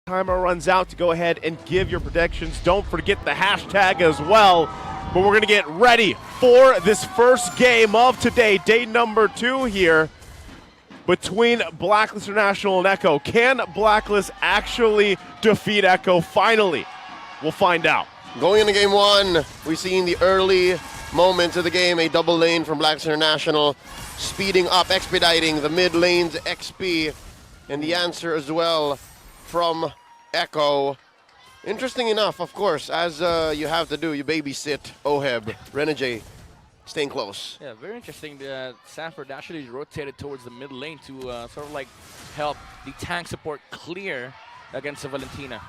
Timer runs out to go ahead and give your predictions. Don't forget the hashtag as well. But we're going to get ready for this first game of today, day number 2 here between Blacklist International and Echo. Can Blacklist actually defeat Echo finally? We'll find out. Going into game 1, we've seen the early moments of the game, a double lane from Blacklist International, speeding up, expediting the mid lane's XP, and the answer as well from Echo. Interesting enough, of course, as you have to do, you babysit Oheb, Renegade, staying close. Yeah, very interesting that Sanford actually rotated towards the mid lane to sort of like help the tank support clear against the Valentina.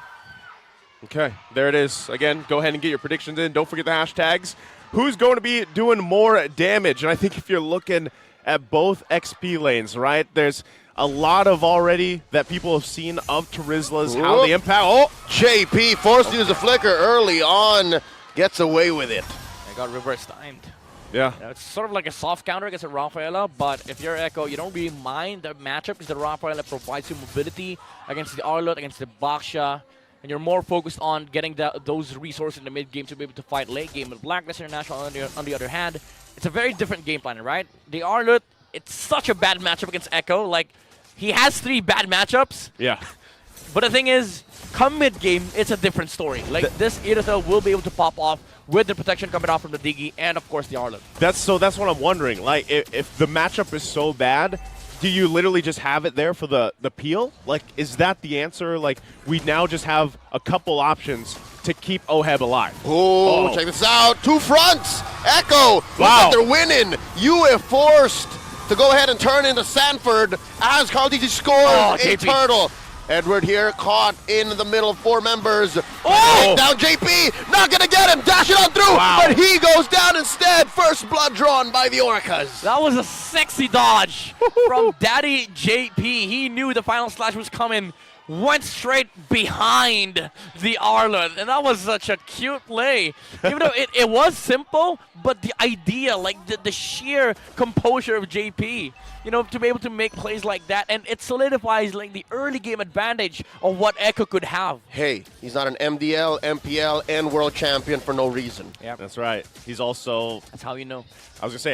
Okay, there it is. Again, go ahead and get your predictions in. Don't forget the hashtags. Who's going to be doing more damage? And I think if you're looking at both XP lanes, right, there's a lot of already that people have seen of Terizla's, how they impact. Oh, JP forced to use a flicker early on, gets away with it. They got reverse timed. yeah. It's sort of like a soft counter against a Rafaela, but if you're Echo, you don't really mind the matchup because the Rafaela provides you mobility against the Arlot, against the Baksha, and you're more focused on getting those resources in the mid game to be able to fight late game. But Blacklist International, on the other hand, it's a very different game plan, right? The Arlot, it's such a bad matchup against Echo. Like, he has 3 bad matchups. Yeah. But the thing is, come mid-game, it's a different story. Like, this Irithel will be able to pop off with the protection coming off from the Diggy and, of course, the Arlot. That's what I'm wondering. Like, if the matchup is so bad, do you literally just have it there for the peel? Like, is that the answer? Like, we now just have a couple options to keep Oheb alive. Oh, check this out. 2 fronts. Echo. Looks Wow. like they're winning. You have forced to go ahead and turn into Sanford as Carl DG scores a JP. turtle. Edward here caught in the middle of 4 members. Oh! Down JP. Not going to get him. Dash it on through. Wow. But he goes down instead. First blood drawn by the Orcas. That was a sexy dodge from Daddy JP. He knew the final slash was coming, went straight behind the Arlot, and that was such a cute play. Even though it was simple, but the idea, like the sheer composure of JP, you know, to be able to make plays like that, and it solidifies like the early game advantage of what Echo could have. Hey, he's not an MDL, MPL, and world champion for no reason. Yeah, That's right. He's also, that's how you know. I was going to say,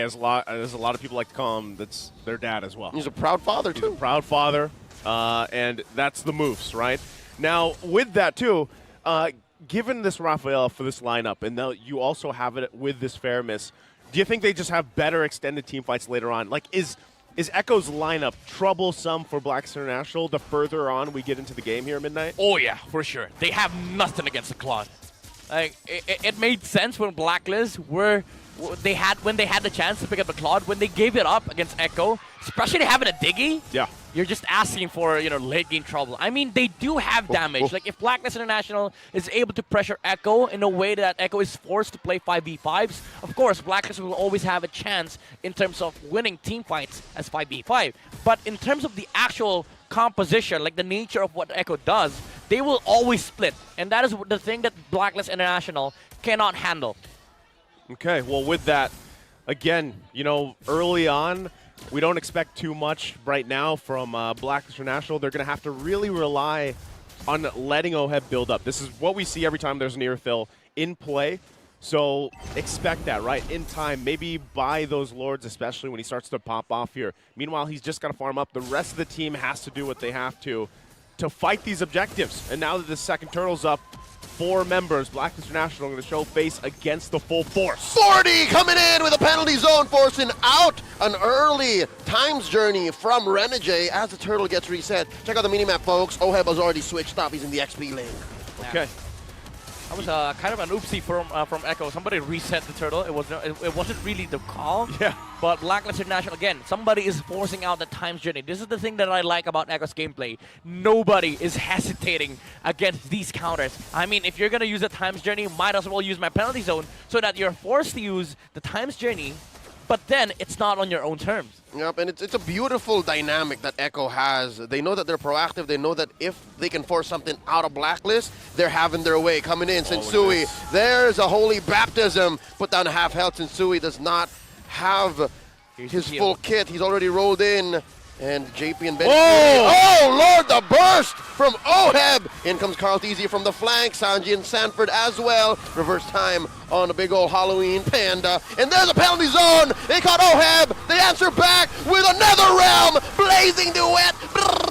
there's a lot of people like to call him, that's their dad as well. He's a proud father, He's a too. proud father, and that's the moves, right? Now, with that, too, given this Rafaela for this lineup, and now you also have it with this Fairness, do you think they just have better extended team fights later on? Like, is Echo's lineup troublesome for Blacklist International the further on we get into the game here at midnight? Oh yeah, for sure. They have nothing against the Claude. Like it made sense when Blacklist when they had the chance to pick up the Claude. When they gave it up against Echo, especially having a Diggy, Yeah. you're just asking for late game trouble. I mean, they do have damage. Like if Blacklist International is able to pressure Echo in a way that Echo is forced to play 5v5s, of course Blacklist will always have a chance in terms of winning team fights as 5v5. But in terms of the actual composition, like the nature of what Echo does, they will always split, and that is the thing that Blacklist International cannot handle. Okay, well, with that, again, early on, we don't expect too much right now from Blacklist International. They're going to have to really rely on letting Oheb build up. This is what we see every time there's an Irithel in play. So expect that, right? In time, maybe buy those Lords, especially when he starts to pop off here. Meanwhile, he's just got to farm up. The rest of the team has to do what they have to fight these objectives. And now that the second turtle's up, 4 members, Blacklist International, going to show face against the full force. 40 coming in with a penalty zone, forcing out an early times journey from Renegade as the turtle gets reset. Check out the minimap, folks. Oheb has already switched up. He's in the XP lane. Okay. That was kind of an oopsie from Echo. Somebody reset the turtle. It wasn't really the call. Yeah. But Blacklist International, again, somebody is forcing out the times journey. This is the thing that I like about Echo's gameplay. Nobody is hesitating against these counters. I mean, if you're going to use a times journey, might as well use my penalty zone so that you're forced to use the times journey, but then it's not on your own terms. Yep, and it's a beautiful dynamic that Echo has. They know that they're proactive. They know that if they can force something out of Blacklist, they're having their way. Coming in, Sensui. There's a holy baptism. Put down a half health. Sensui does not have his full kit. He's already rolled in. And JP and Ben. Oh! Oh, Lord, the burst from Oheb. In comes Carl Teasy from the flank. Sanji and Sanford as well. Reverse time on a big old Halloween panda. And there's a penalty zone. They caught Oheb. They answer back with another realm. Blazing duet.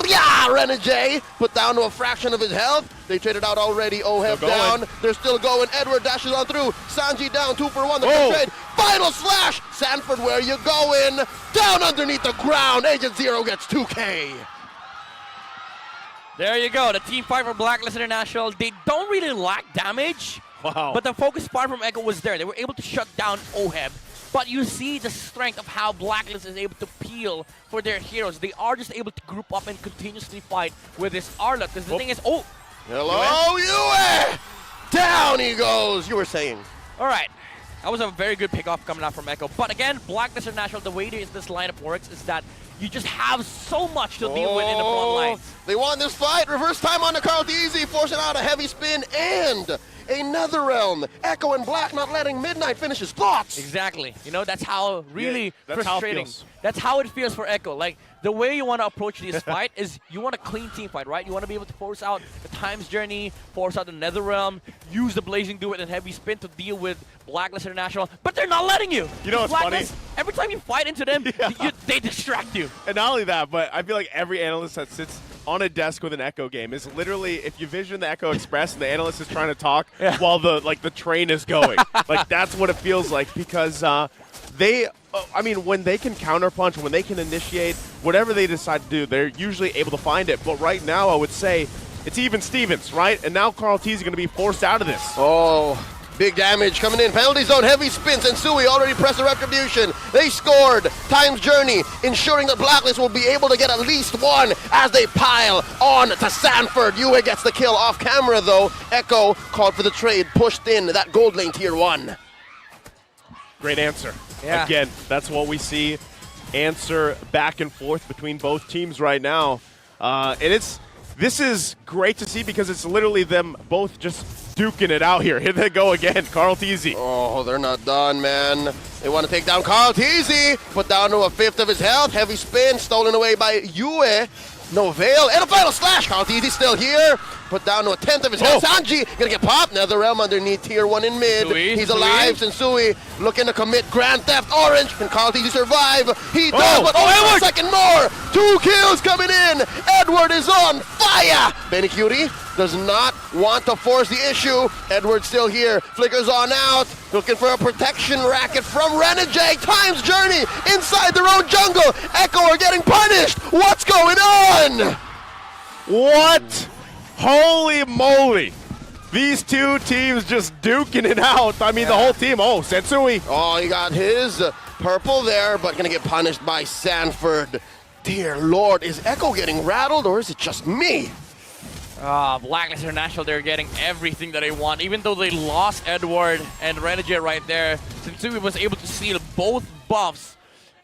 Yeah, Renegade put down to a fraction of his health. They traded out already. Oheb down. They're still going. Edward dashes on through. Sanji down 2 for 1. The trade. Final slash. Sanford, where you going? Down underneath the ground. Agent Zero gets 2K. There you go. The team fight for Blacklist International. They don't really lack damage. Wow. But the focus fire from Echo was there. They were able to shut down Oheb. But you see the strength of how Blacklist is able to peel for their heroes. They are just able to group up and continuously fight with this Arlott. Because the thing is, hello, Yue! Down he goes. You were saying. All right. That was a very good pickoff coming out from Echo. But again, Blacklist International, the way this lineup works is that you just have so much to deal with in the front lines. They won this fight. Reverse time on the Carl Easy, forcing out a heavy spin and another realm. Echo and Black not letting Midnight finish his thoughts. Exactly. You know, that's how really that's frustrating. How it feels. That's how it feels for Echo. Like, the way you want to approach this fight is you want a clean team fight, right? You want to be able to force out the Time's Journey, force out the Nether Realm, use the Blazing Duet and Heavy Spin to deal with Blacklist International, but they're not letting you. You know what's Blacklist, funny? Every time you fight into them, they distract you. And not only that, but I feel like every analyst that sits on a desk with an Echo game is literally, if you vision the Echo Express and the analyst is trying to talk while the train is going. Like, that's what it feels like, because I mean, when they can counterpunch, when they can initiate, whatever they decide to do, they're usually able to find it. But right now, I would say it's even Stevens, right? And now Carl T is going to be forced out of this. Oh, big damage coming in. Penalty zone, heavy spins, and Sui already pressed the retribution. They scored. Time's Journey, ensuring that Blacklist will be able to get at least one as they pile on to Sanford. Yue gets the kill off camera, though. Echo called for the trade, pushed in that gold lane tier 1. Great answer. Yeah. Again, that's what we see. Answer back and forth between both teams right now. And this is great to see because it's literally them both just duking it out here. Here they go again, Carl Teasy. Oh, they're not done, man. They want to take down Carl Teasy. Put down to a fifth of his health. Heavy spin, stolen away by Yue. No veil, and a final slash. Carl Teasy still here. Put down to a tenth of his health. Sanji gonna get popped. Nether Realm underneath tier 1 in mid. He's alive. Sensui looking to commit Grand Theft Orange. Can Carl Teasy survive? He does, but only a second more. 2 kills coming in. Edward is on fire. Benny Cutie does not want to force the issue. Edward still here. Flickers on out. Looking for a protection racket from Renegade. Time's Journey inside their own jungle. Echo are getting punished. What's going on? What? Holy moly. These two teams just duking it out. I mean, the whole team. Oh, Sensui. Oh, he got his purple there, but gonna get punished by Sanford. Dear Lord, is Echo getting rattled or is it just me? Blacklist International, they're getting everything that they want. Even though they lost Edward and Renegade right there, Sensui was able to seal both buffs.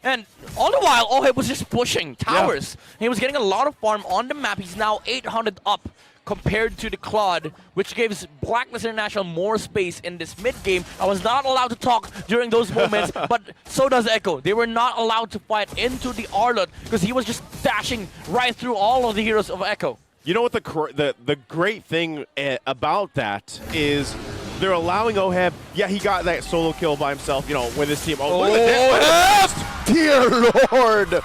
And all the while, Oheb was just pushing towers. He was getting a lot of farm on the map. He's now 800 up compared to the Claude, which gives Blacklist International more space in this mid-game. I was not allowed to talk during those moments, but so does Echo. They were not allowed to fight into the Arlott because he was just dashing right through all of the heroes of Echo. You know what the great thing about that is they're allowing Oheb, he got that solo kill by himself, you know, with his team. Oh, look at this. Dear Lord.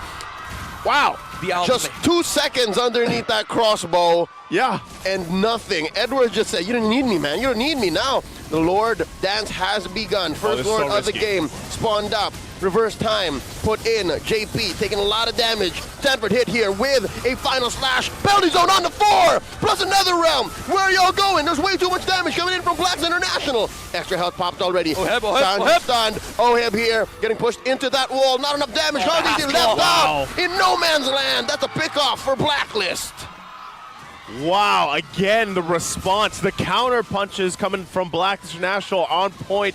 Wow. Just 2 seconds underneath that crossbow. Yeah. And nothing. Edward just said, you don't need me, man. You don't need me now. The Lord dance has begun. First Lord of the game spawned up. Reverse time put in. JP taking a lot of damage. Sanford hit here with a final slash. Penalty zone on the 4. Plus another realm. Where are y'all going? There's way too much damage coming in from Blacks International. Extra health popped already. Oheb. Stunned. Oheb here getting pushed into that wall. Not enough damage. Left out in no man's land. That's a pick off for Blacklist. Wow, again, the response, the counter punches coming from Blacklist International on point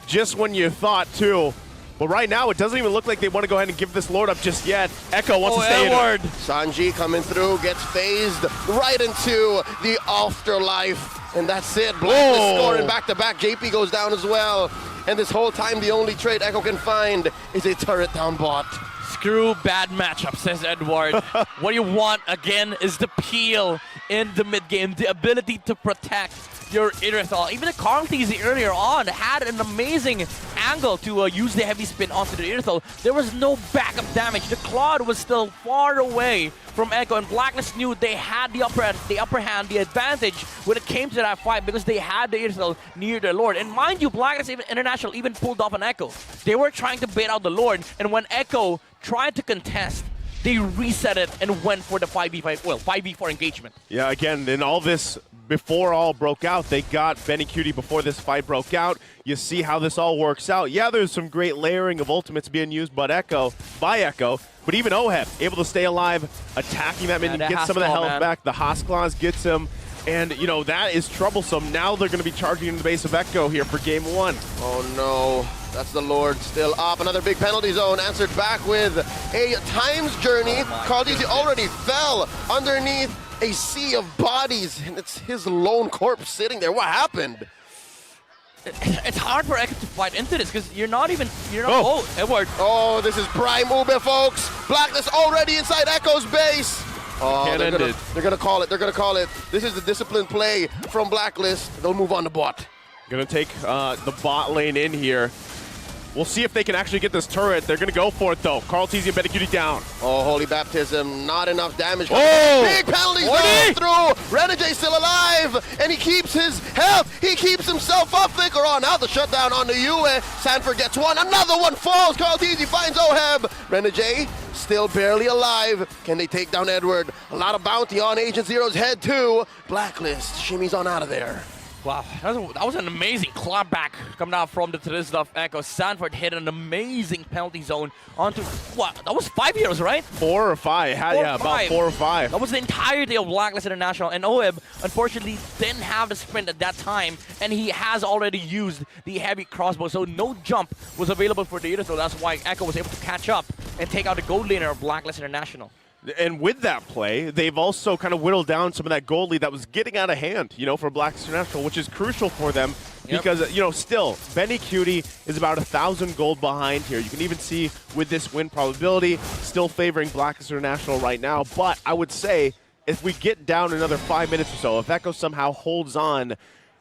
just when you thought, too. But right now, it doesn't even look like they want to go ahead and give this Lord up just yet. Echo wants to stay in it. Sanji coming through, gets phased right into the afterlife. And that's it. Blacklist scoring back-to-back. JP goes down as well. And this whole time, the only trade Echo can find is a turret down bot. Screw bad matchup, says Edward. What you want, again, is the peel in the mid-game, the ability to protect your Irithal. Even the Karltzy earlier on had an amazing angle to use the heavy spin onto the Irithal. There was no backup damage. The Claude was still far away from Echo, and Blacklist knew they had the upper hand, the advantage when it came to that fight because they had the Irithal near their Lord. And mind you, Blacklist International even pulled off an Echo. They were trying to bait out the Lord, and when Echo tried to contest, they reset it and went for the 5v5, well, 5v4 engagement. Yeah, again, in all this, before all broke out, they got Benny Cutie before this fight broke out. You see how this all works out. Yeah, there's some great layering of ultimates being used by Echo, but even Oheb able to stay alive, attacking that minion, get some of the health back. The Hosklons gets him, and you know that is troublesome. Now they're going to be charging into the base of Echo here for game 1. Oh no, that's the Lord still up. Another big penalty zone answered back with a times journey. Karltzy already fell underneath a sea of bodies, and it's his lone corpse sitting there. What happened? It's hard for Echo to fight into this because you're not. Oh, Edward. Oh, this is prime Ube, folks. Blacklist already inside Echo's base. Oh, they're gonna call it. They're gonna call it. This is the disciplined play from Blacklist. They'll move on to bot. Gonna take the bot lane in here. We'll see if they can actually get this turret. They're going to go for it, though. Karltzy and Benny Cutie down. Oh, Holy Baptism. Not enough damage. Oh! Big penalties going through. Renegade still alive, and he keeps his health. He keeps himself up. Flicker on. Now the shutdown on the Yue. Sanford gets one. Another one falls. Karltzy finds Oheb. Renegade still barely alive. Can they take down Edward? A lot of bounty on Agent Zero's head, too. Blacklist shimmies on out of there. Wow, that was an amazing clapback coming out from the Trizla of Echo. Sanford hit an amazing penalty zone onto, what, that was 5 heroes, right? 4 or 5, about 4 or 5. That was the entirety of Blacklist International, and Oheb, unfortunately, didn't have the sprint at that time, and he has already used the heavy crossbow, so no jump was available for the Irithal. That's why Echo was able to catch up and take out the gold laner of Blacklist International. And with that play, they've also kind of whittled down some of that gold lead that was getting out of hand, you know, for Blacklist International, which is crucial for them because, you know, still, Benny Cutie is about 1,000 gold behind here. You can even see with this win probability, still favoring Blacklist International right now. But I would say if we get down another 5 minutes or so, if Echo somehow holds on,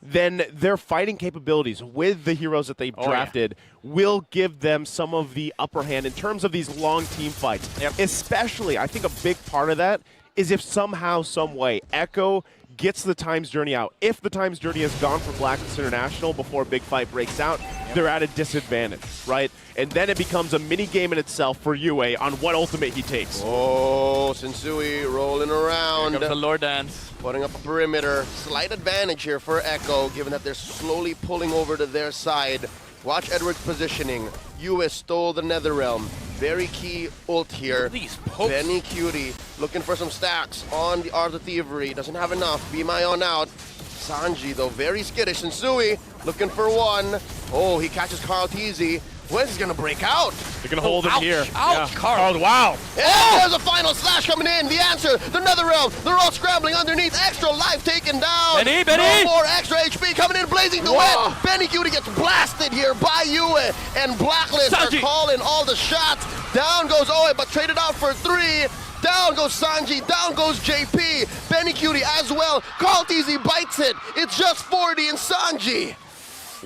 then their fighting capabilities with the heroes that they've drafted will give them some of the upper hand in terms of these long team fights. Especially, I think a big part of that is if somehow, some way, Echo gets the times journey out. If the times journey is gone for Blacklist International before a big fight breaks out, they're at a disadvantage, right? And then it becomes a mini game in itself for Yue on what ultimate he takes. Oh, Sensui rolling around. Here comes the Lord Dance. Putting up a perimeter. Slight advantage here for Echo, given that they're slowly pulling over to their side. Watch Edward's positioning. Yue stole the Netherrealm. Very key ult here. These pokes. Benny Cutie looking for some stacks on the Art of Thievery. Doesn't have enough. Be my on out. Sanji, though, very skittish. And Sui looking for one. Oh, he catches Karltzy. When's he gonna break out? They're gonna hold him here. Ouch, Carl. Wow. And there's a final slash coming in. The answer, the Netherrealm. They're all scrambling underneath. Extra life taken down. Benny. No more extra HP coming in, blazing the wet. Benny Cutie gets blasted here by Yue. And Blacklist Sanji. are calling all the shots. Down goes Oe, but traded out for 3. Down goes Sanji, down goes JP. Benny Cutie as well. Karltzy bites it. It's just 40 and Sanji.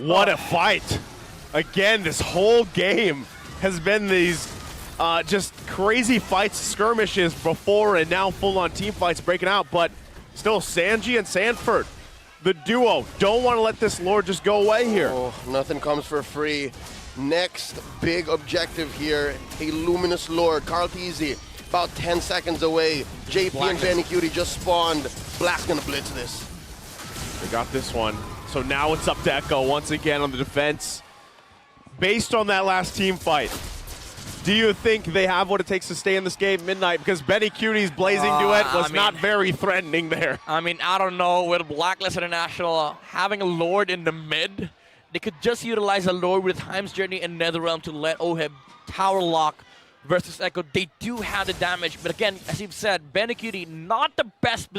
What a fight. Again, this whole game has been these just crazy fights, skirmishes before and now full-on team fights breaking out, but still Sanji and Sanford, the duo, don't want to let this Lord just go away here. Oh, nothing comes for free. Next big objective here, a Luminous Lord, Karltzy, about 10 seconds away. JP and Benny Cutie just spawned. Black's gonna blitz this. They got this one. So now it's up to Echo once again on the defense. Based on that last team fight, do you think they have what it takes to stay in this game Midnight? Because Benny Cutie's blazing duet was not very threatening there. I mean, I don't know. With Blacklist International having a Lord in the mid, they could just utilize a Lord with Time's Journey and Netherrealm to let Oheb tower lock versus Echo. They do have the damage, but again, as you've said, Benny Cutie not the best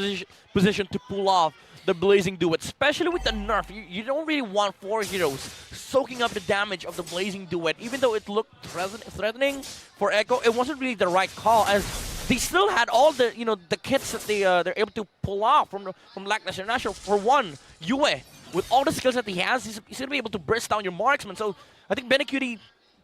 position to pull off the Blazing Duet, especially with the nerf. You don't really want 4 heroes soaking up the damage of the Blazing Duet. Even though it looked threatening for Echo, it wasn't really the right call, as they still had all the the kits that they're able to pull off from Blacklist International. For one, Yue, with all the skills that he has, he's going to be able to burst down your marksman. So I think Benecutie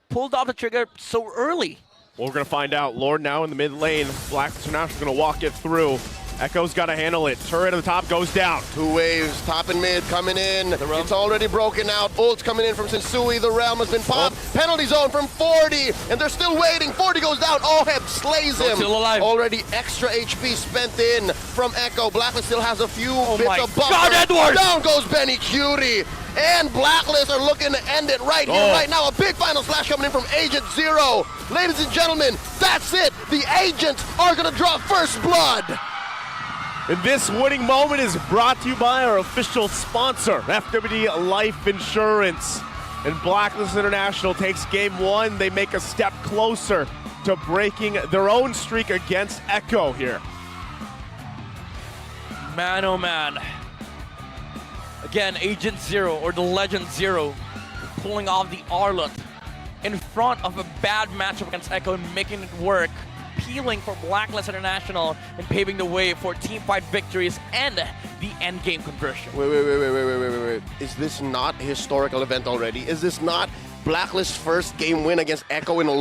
pulled off the trigger so early. Well, we're going to find out. Lord now in the mid lane. Blacklist International going to walk it through. Echo's got to handle it. Turret at the top goes down. 2 waves, top and mid coming in. The realm. It's already broken out. Ult's coming in from Sensui. The realm has been popped. Penalty zone from 40, and they're still waiting. 40 goes down. Oheb slays him. Still alive. Already extra HP spent in from Echo. Blacklist still has a few bits my of buffer. God, Edward! Down goes Benecutie. And Blacklist are looking to end it right here, right now. A big final slash coming in from Agent Zero. Ladies and gentlemen, that's it. The Agents are going to draw first blood. And this winning moment is brought to you by our official sponsor, FWD Life Insurance. And Blacklist International takes game 1. They make a step closer to breaking their own streak against Echo here. Man, oh man. Again, Agent Zero, or the Legend Zero, pulling off the Arlot in front of a bad matchup against Echo and making it work. Peeling for Blacklist International and paving the way for teamfight victories and the endgame conversion. Wait. Is this not a historical event already? Is this not Blacklist's first game win against Echo in a long